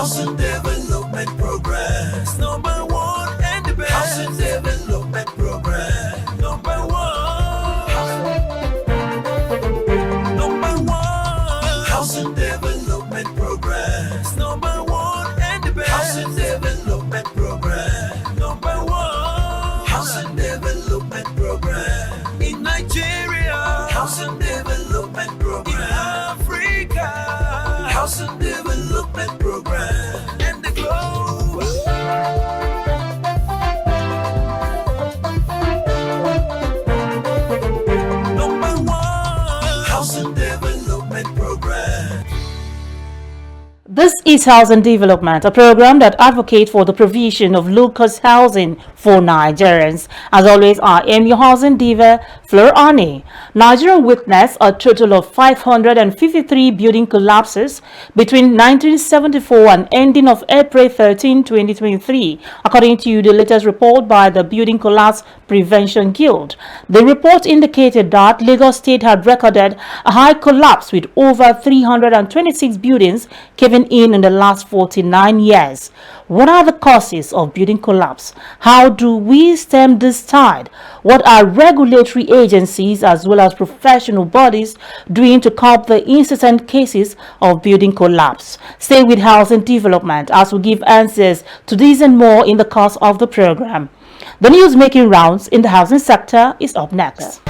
Housing Development Progress. Number one and the best. Housing Development Progress. Number one. Number one. Housing Development Progress. Number one and the best. Housing Development Progress. Number one. Housing Development Progress. In Nigeria. Housing Development Progress. In Africa. Housing Development Program and the globe. Number one, Housing Development Program. This is Housing Development, a program that advocates for the provision of low-cost housing for Nigerians. As always, I am your housing diva, Fleur Ani. Nigeria witnessed a total of 553 building collapses between 1974 and ending of April 13, 2023, according to the latest report by the Building Collapse Prevention Guild. The report indicated that Lagos State had recorded a high collapse with over 326 buildings caving in the last 49 years. What are the causes of building collapse? How do we stem this tide? What are regulatory agencies as well as professional bodies doing to curb the incessant cases of building collapse? Stay with Housing Development as we give answers to these and more in the course of the program. The news making rounds in the housing sector is up next.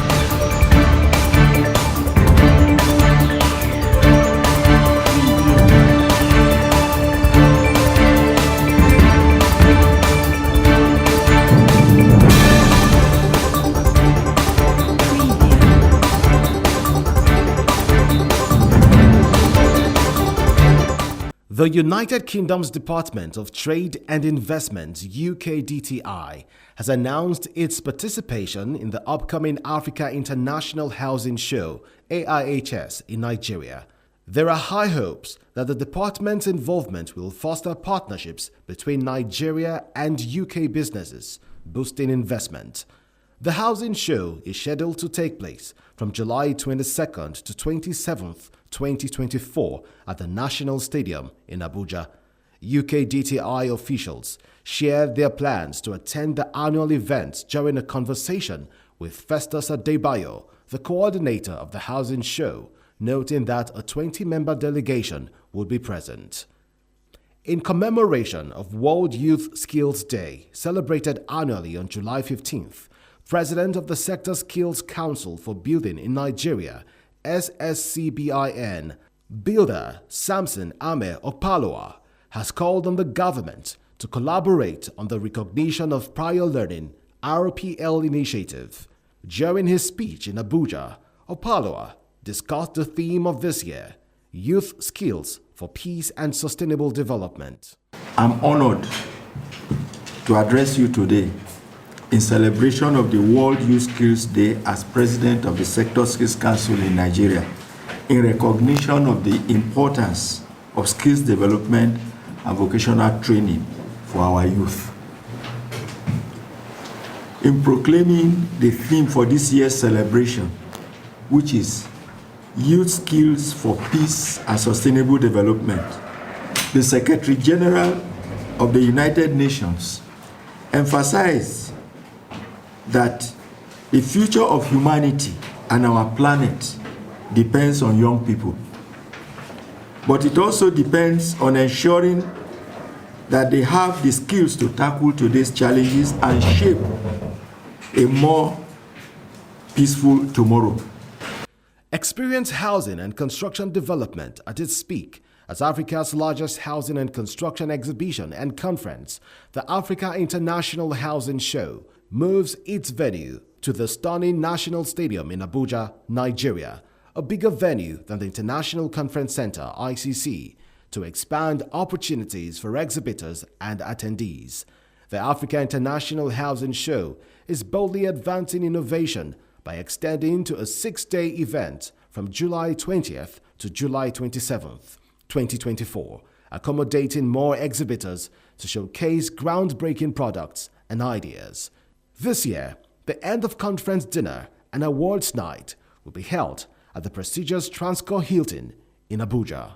The United Kingdom's Department of Trade and Investment (UKDTI) has announced its participation in the upcoming Africa International Housing Show (AIHS) in Nigeria. There are high hopes that the department's involvement will foster partnerships between Nigeria and UK businesses, boosting investment. The housing show is scheduled to take place from July 22nd to 27th, 2024 at the National Stadium in Abuja. UKDTI officials shared their plans to attend the annual event during a conversation with Festus Adebayo, the coordinator of the housing show, noting that a 20-member delegation would be present. In commemoration of World Youth Skills Day, celebrated annually on July 15th, President of the Sector Skills Council for Building in Nigeria, SSCBIN, Builder Samson Ame Okpaloa, has called on the government to collaborate on the recognition of prior learning RPL initiative. During his speech in Abuja, Okpaloa discussed the theme of this year, Youth Skills for Peace and Sustainable Development. I'm honored to address you today in celebration of the World Youth Skills Day as President of the Sector Skills Council in Nigeria, in recognition of the importance of skills development and vocational training for our youth. In proclaiming the theme for this year's celebration, which is Youth Skills for Peace and Sustainable Development, the Secretary General of the United Nations emphasized that the future of humanity and our planet depends on young people. But it also depends on ensuring that they have the skills to tackle today's challenges and shape a more peaceful tomorrow. Experience housing and construction development at its peak as Africa's largest housing and construction exhibition and conference, the Africa International Housing Show, moves its venue to the stunning National Stadium in Abuja, Nigeria, a bigger venue than the International Conference Center (ICC), to expand opportunities for exhibitors and attendees. The Africa International Housing Show is boldly advancing innovation by extending to a 6-day event from July 20th to July 27th, 2024, accommodating more exhibitors to showcase groundbreaking products and ideas. This year, the end-of-conference dinner and awards night will be held at the prestigious Transcorp Hilton in Abuja.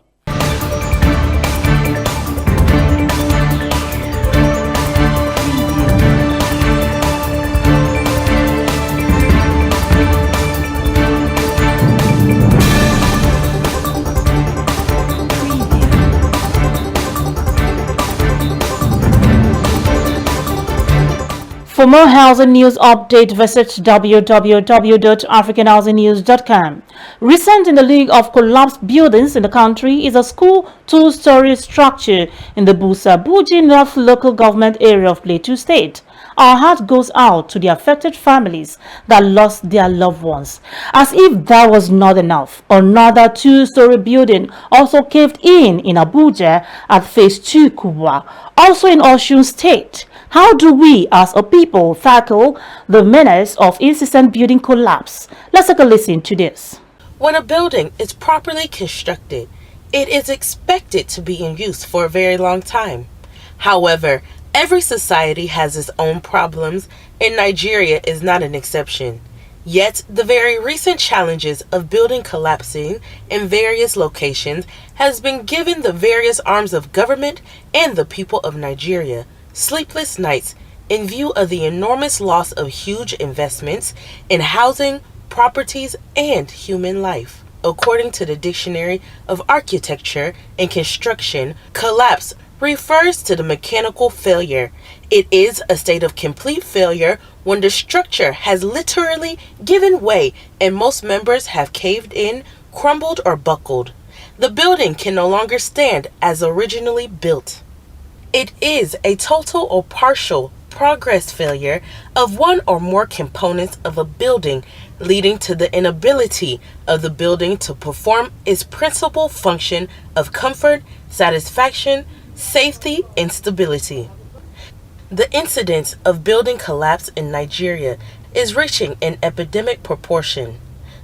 For more housing news update, visit www.africanhousingnews.com. Recent in the league of collapsed buildings in the country is a school two-story structure in the Busa-Buji North local government area of Plateau State. Our heart goes out to the affected families that lost their loved ones. As if that was not enough, another two-story building also caved in Abuja at Phase 2 Kubwa, also in Osun State. How do we as a people tackle the menace of incessant building collapse? Let's take a listen to this. When a building is properly constructed, it is expected to be in use for a very long time. However, every society has its own problems, and Nigeria is not an exception. Yet, the very recent challenges of building collapsing in various locations has been given the various arms of government and the people of Nigeria sleepless nights in view of the enormous loss of huge investments in housing, properties, and human life. According to the Dictionary of Architecture and Construction, collapse refers to the mechanical failure. It is a state of complete failure when the structure has literally given way and most members have caved in, crumbled, or buckled. The building can no longer stand as originally built. It is a total or partial progress failure of one or more components of a building, leading to the inability of the building to perform its principal function of comfort, satisfaction, safety, and stability. The incidence of building collapse in Nigeria is reaching an epidemic proportion.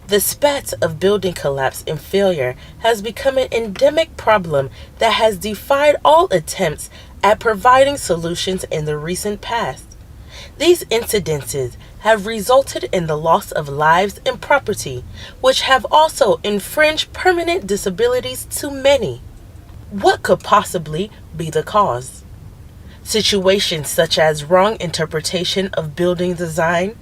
The spat of building collapse and failure has become an endemic problem that has defied all attempts at providing solutions in the recent past. These incidences have resulted in the loss of lives and property, which have also infringed permanent disabilities to many. What could possibly be the cause? Situations such as wrong interpretation of building design,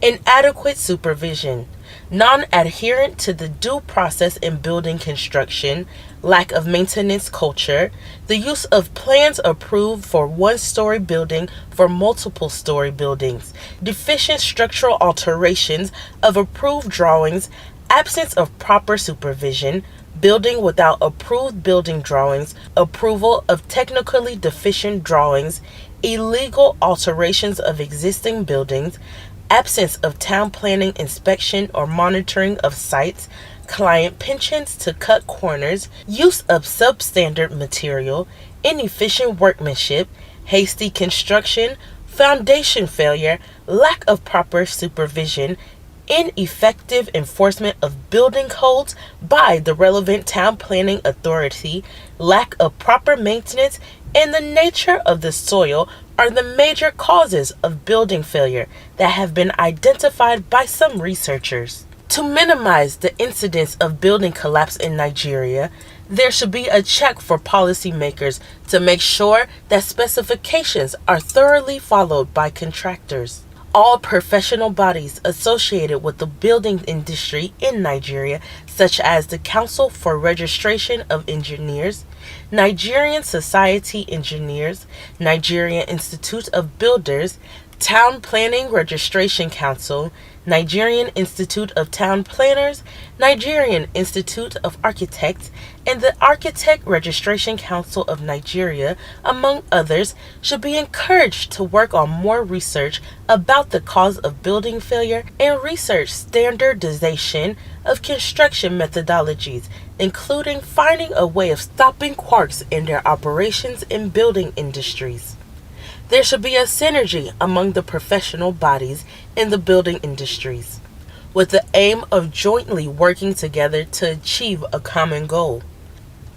inadequate supervision, non-adherence to the due process in building construction, lack of maintenance culture, the use of plans approved for one-story building for multiple-story buildings, deficient structural alterations of approved drawings, absence of proper supervision, building without approved building drawings, approval of technically deficient drawings, illegal alterations of existing buildings, absence of town planning inspection or monitoring of sites, client pensions to cut corners, use of substandard material, inefficient workmanship, hasty construction, foundation failure, lack of proper supervision, ineffective enforcement of building codes by the relevant town planning authority, lack of proper maintenance, and the nature of the soil are the major causes of building failure that have been identified by some researchers. To minimize the incidence of building collapse in Nigeria, there should be a check for policymakers to make sure that specifications are thoroughly followed by contractors. All professional bodies associated with the building industry in Nigeria, such as the Council for Registration of Engineers, Nigerian Society Engineers, Nigerian Institute of Builders, Town Planning Registration Council, Nigerian Institute of Town Planners, Nigerian Institute of Architects, and the Architect Registration Council of Nigeria, among others, should be encouraged to work on more research about the cause of building failure and research standardization of construction methodologies, including finding a way of stopping quirks in their operations in building industries. There should be a synergy among the professional bodies in the building industries, with the aim of jointly working together to achieve a common goal.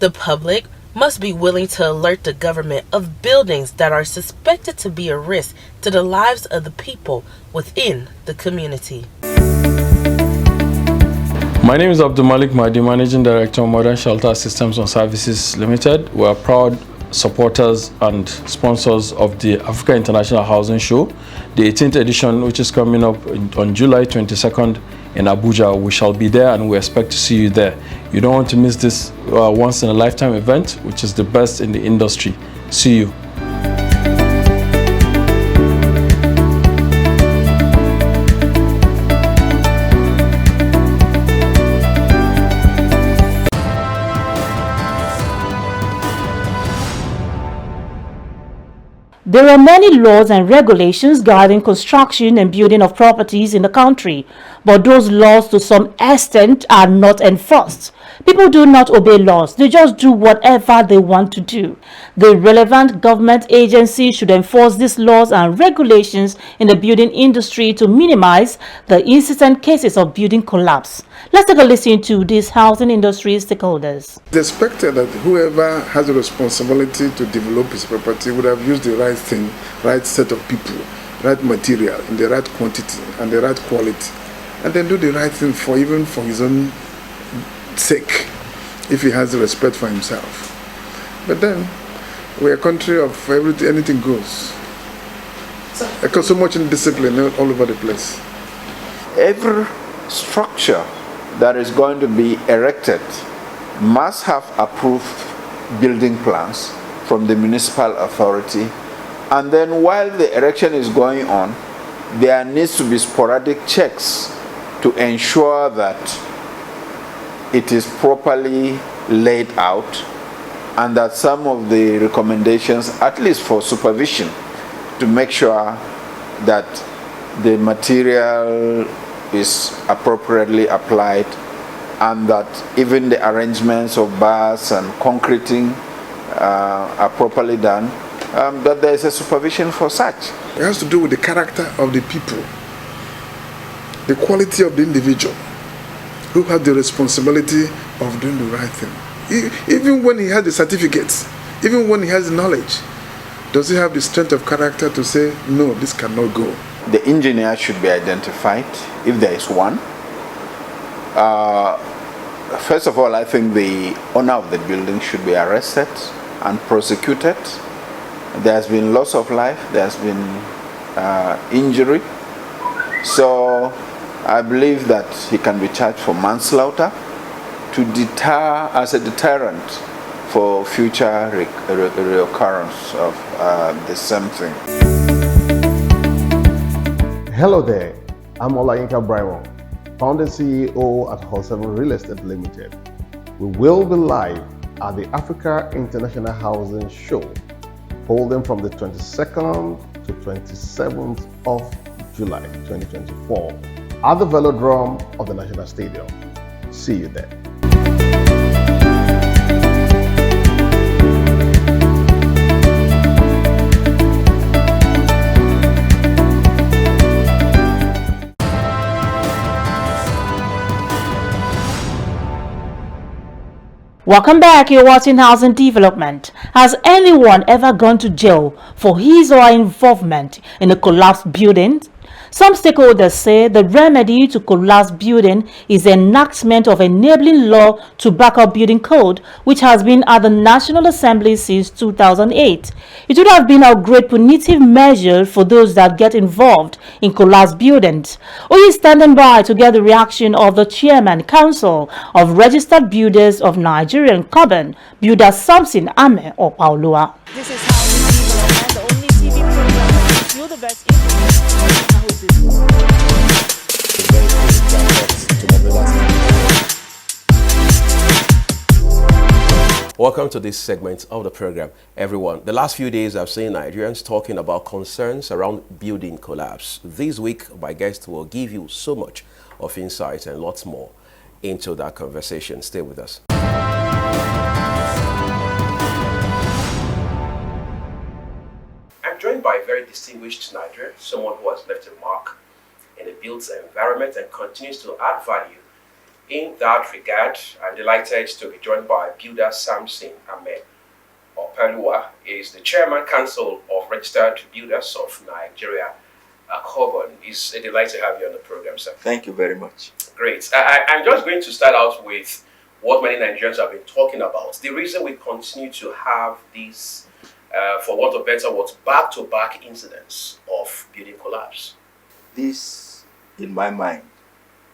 The public must be willing to alert the government of buildings that are suspected to be a risk to the lives of the people within the community. My name is Abdul Malik Mahdi, Managing Director of Modern Shelter Systems and Services Limited. We are proud supporters and sponsors of the Africa International Housing Show, the 18th edition, which is coming up on July 22nd in Abuja. We shall be there and we expect to see you there. You don't want to miss this once-in-a-lifetime event, which is the best in the industry. See you. There are many laws and regulations guiding construction and building of properties in the country, but those laws to some extent are not enforced. People do not obey laws, they just do whatever they want to do. The relevant government agency should enforce these laws and regulations in the building industry to minimize the incessant cases of building collapse. Let's take a listen to these housing industry stakeholders. It's expected that whoever has the responsibility to develop his property would have used the right thing, right set of people, right material, in the right quantity and the right quality, and then do the right thing for even for his own sake, if he has the respect for himself. But then, we're a country of everything, anything goes. Because so much indiscipline all over the place. Every structure that is going to be erected must have approved building plans from the municipal authority, and then while the erection is going on, there needs to be sporadic checks to ensure that it is properly laid out and that some of the recommendations, at least for supervision, to make sure that the material is appropriately applied and that even the arrangements of bars and concreting are properly done, that there is a supervision for such. It has to do with the character of the people, the quality of the individual who has the responsibility of doing the right thing. Even when he has the certificates, even when he has the knowledge, does he have the strength of character to say, no, this cannot go? The engineer should be identified, if there is one. First of all, I think the owner of the building should be arrested and prosecuted. There has been loss of life, there has been injury. So I believe that he can be charged for manslaughter to deter, as a deterrent for future reoccurrence of the same thing. Hello there, I'm Olayinka Brimo, founder and CEO at Hall 7 Real Estate Limited. We will be live at the Africa International Housing Show, holding from the 22nd to 27th of July 2024 at the Velodrome of the National Stadium. See you there. Welcome back, you're watching Housing Development. Has anyone ever gone to jail for his or her involvement in a collapsed building? Some stakeholders say the remedy to collapsed building is the enactment of enabling law to back up building code, which has been at the National Assembly since 2008. It would have been a great punitive measure for those that get involved in collapsed buildings. We are standing by to get the reaction of the Chairman Council of Registered Builders of Nigerian Carbon, Builder Samson Ame Opaolua. This is Housing Development, the only TV program that gives you the best information on houses. Welcome to this segment of the program, everyone. The last few days I've seen Nigerians talking about concerns around building collapse. This week, my guest will give you so much of insight and lots more into that conversation. Stay with us. I'm joined by a very distinguished Nigerian, someone who has left a mark in the built environment and continues to add value. In that regard, I'm delighted to be joined by Builder Samson Ame Opaolua. He is the Chairman Council of Registered Builders of Nigeria, Carbon. It's a delight to have you on the program, sir. Thank you very much. Great. I'm just going to start out with what many Nigerians have been talking about. The reason we continue to have these, for want of better words, back-to-back incidents of building collapse. These, in my mind,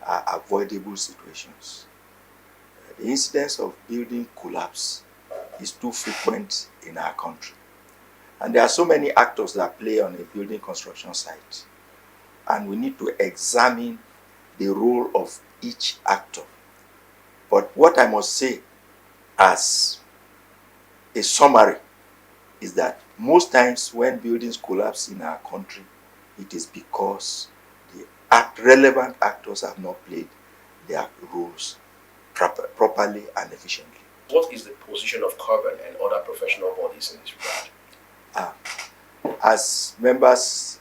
are avoidable situations. The incidence of building collapse is too frequent in our country. And there are so many actors that play on a building construction site. And we need to examine the role of each actor. But what I must say as a summary is that most times when buildings collapse in our country, it is because the relevant actors have not played their roles properly and efficiently. What is the position of Corbyn and other professional bodies in this regard? As members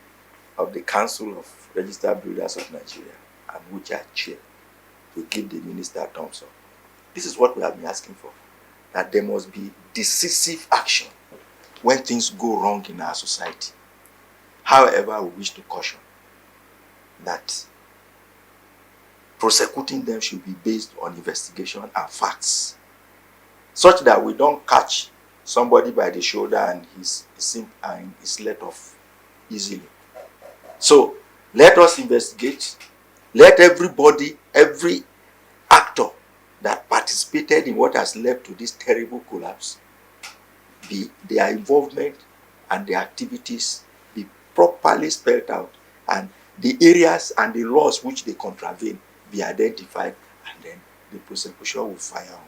of the Council of Registered Builders of Nigeria, and which I chair, we give the minister a thumbs up. This is what we have been asking for, that there must be decisive action when things go wrong in our society. However, we wish to caution that prosecuting them should be based on investigation and facts, such that we don't catch somebody by the shoulder and he's let off easily. So let us investigate. Let everybody, every actor that participated in what has led to this terrible collapse, their involvement and their activities be properly spelled out, and the areas and the laws which they contravene be identified, and then the prosecution will fire on.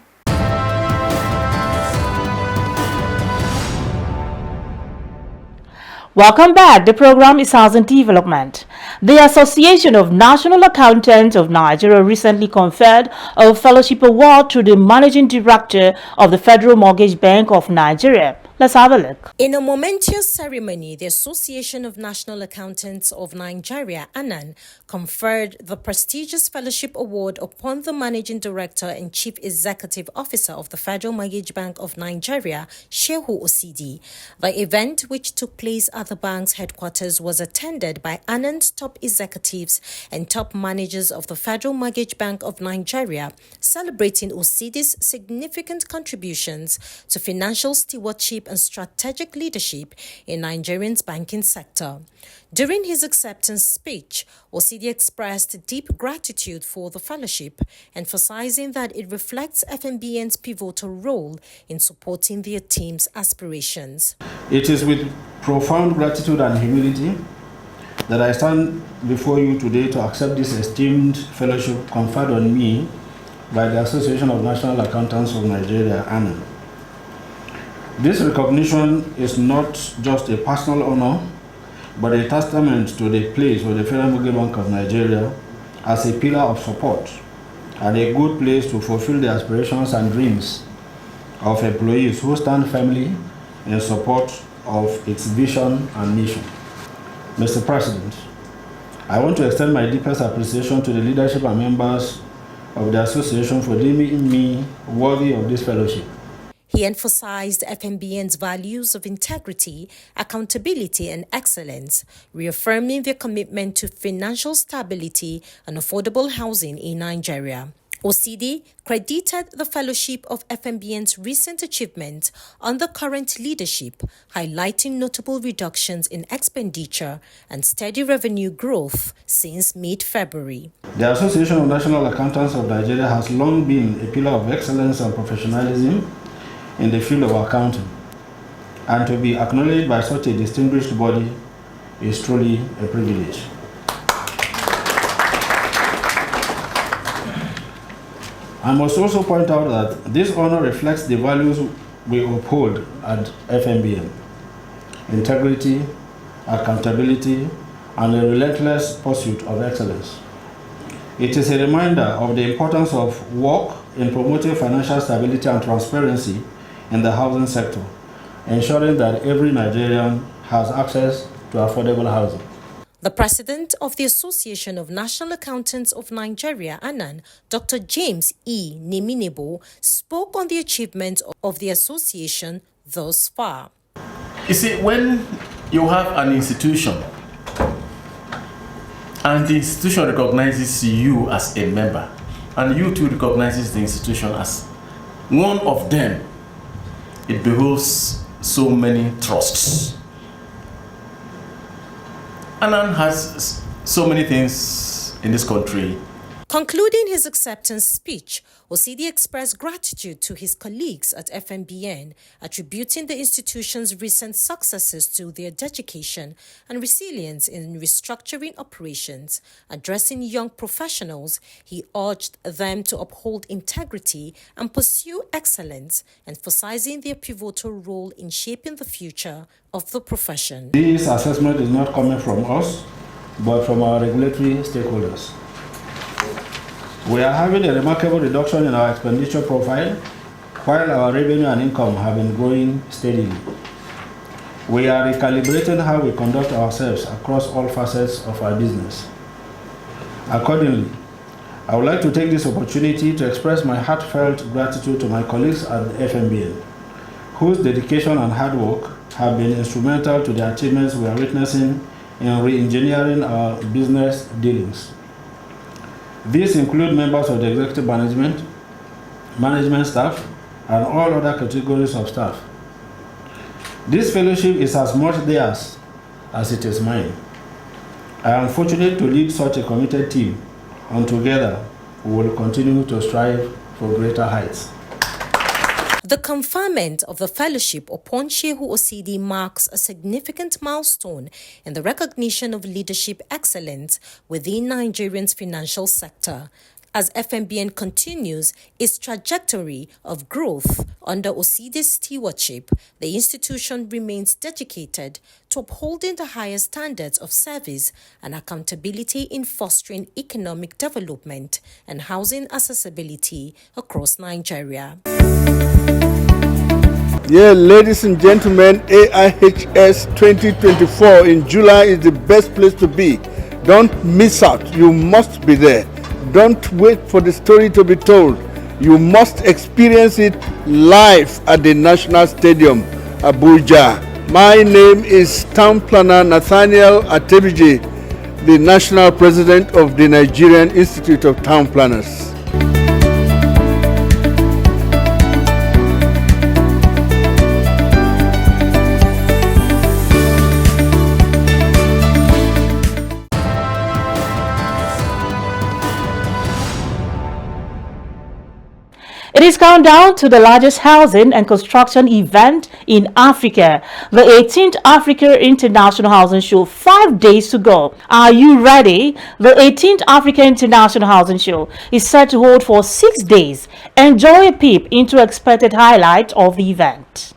Welcome back. The program is Housing Development. The Association of National Accountants of Nigeria recently conferred a fellowship award to the Managing Director of the Federal Mortgage Bank of Nigeria. Let's have a look. In a momentous ceremony, the Association of National Accountants of Nigeria, ANAN, conferred the prestigious Fellowship Award upon the Managing Director and Chief Executive Officer of the Federal Mortgage Bank of Nigeria, Shehu Osidi. The event, which took place at the bank's headquarters, was attended by ANAN's top executives and top managers of the Federal Mortgage Bank of Nigeria, celebrating Osidi's significant contributions to financial stewardship and strategic leadership in Nigeria's banking sector. During his acceptance speech, Osidi expressed deep gratitude for the fellowship, emphasizing that it reflects FMBN's pivotal role in supporting their team's aspirations. It is with profound gratitude and humility that I stand before you today to accept this esteemed fellowship conferred on me by the Association of National Accountants of Nigeria, ANAN. This recognition is not just a personal honor, but a testament to the place of the Federal Mortgage Bank of Nigeria as a pillar of support and a good place to fulfill the aspirations and dreams of employees who stand firmly in support of its vision and mission. Mr. President, I want to extend my deepest appreciation to the leadership and members of the association for deeming me worthy of this fellowship. He emphasized FMBN's values of integrity, accountability, and excellence, reaffirming their commitment to financial stability and affordable housing in Nigeria. Osidi credited the fellowship of FMBN's recent achievement under current leadership, highlighting notable reductions in expenditure and steady revenue growth since mid-February. The Association of National Accountants of Nigeria has long been a pillar of excellence and professionalism in the field of accounting, and to be acknowledged by such a distinguished body is truly a privilege. I must also point out that this honor reflects the values we uphold at FMBN: integrity, accountability, and a relentless pursuit of excellence. It is a reminder of the importance of work in promoting financial stability and transparency in the housing sector, ensuring that every Nigerian has access to affordable housing. The president of the Association of National Accountants of Nigeria, ANAN, Dr. James E. Neminebo, spoke on the achievements of the association thus far. You see, when you have an institution and the institution recognizes you as a member, and you too recognizes the institution as one of them, it behoves so many trusts. ANAN has so many things in this country Concluding his acceptance speech, Osidi expressed gratitude to his colleagues at FMBN, attributing the institution's recent successes to their dedication and resilience in restructuring operations. Addressing young professionals, he urged them to uphold integrity and pursue excellence, emphasizing their pivotal role in shaping the future of the profession. This assessment is not coming from us, but from our regulatory stakeholders. We are having a remarkable reduction in our expenditure profile, while our revenue and income have been growing steadily. We are recalibrating how we conduct ourselves across all facets of our business. Accordingly, I would like to take this opportunity to express my heartfelt gratitude to my colleagues at the FMBN, whose dedication and hard work have been instrumental to the achievements we are witnessing in re-engineering our business dealings. These include members of the executive management staff, and all other categories of staff. This fellowship is as much theirs as it is mine. I am fortunate to lead such a committed team, and together we will continue to strive for greater heights. The conferment of the fellowship upon Shehu Osidi marks a significant milestone in the recognition of leadership excellence within Nigeria's financial sector, as FMBN continues its trajectory of growth under Osidi's stewardship. The institution remains dedicated to upholding the highest standards of service and accountability in fostering economic development and housing accessibility across Nigeria. Yeah, ladies and gentlemen, AIHS 2024 in July is the best place to be. Don't miss out. You must be there. Don't wait for the story to be told. You must experience it live at the National Stadium, Abuja. My name is Town Planner Nathaniel Atebije, the National President of the Nigerian Institute of Town Planners. It is countdown to the largest housing and construction event in Africa, the 18th Africa International Housing Show. 5 days to go. Are you ready? The 18th Africa International Housing Show is set to hold for 6 days. Enjoy a peep into expected highlights of the event.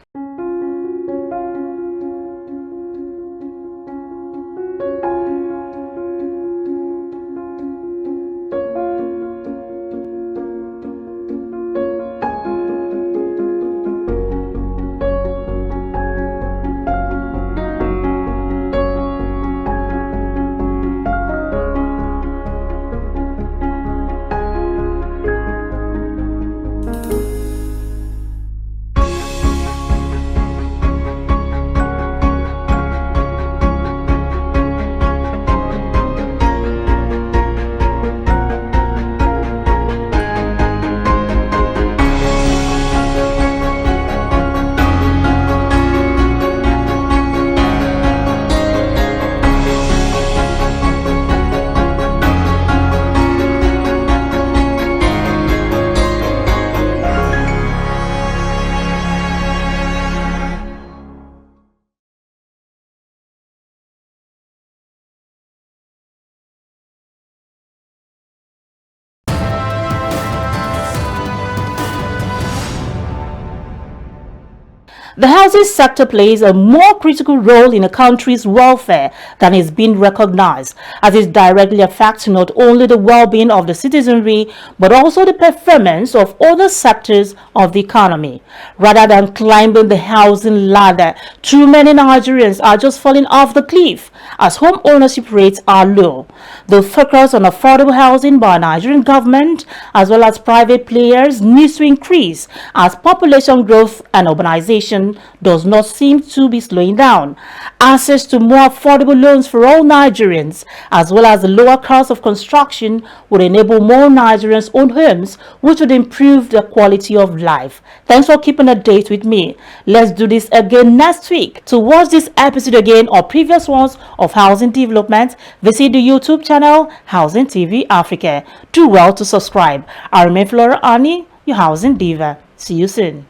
The housing sector plays a more critical role in a country's welfare than is being recognized, as it directly affects not only the well-being of the citizenry, but also the performance of other sectors of the economy. Rather than climbing the housing ladder, too many Nigerians are just falling off the cliff, as home ownership rates are low. The focus on affordable housing by Nigerian government as well as private players needs to increase, as population growth and urbanization does not seem to be slowing down. Access to more affordable loans for all Nigerians, as well as the lower cost of construction, would enable more Nigerians own homes, which would improve their quality of life. Thanks for keeping a date with me. Let's do this again next week. To watch this episode again or previous ones of of housing development, visit the YouTube channel Housing TV Africa. Do well to subscribe. I remain Flora Ani, your housing diva. See you soon.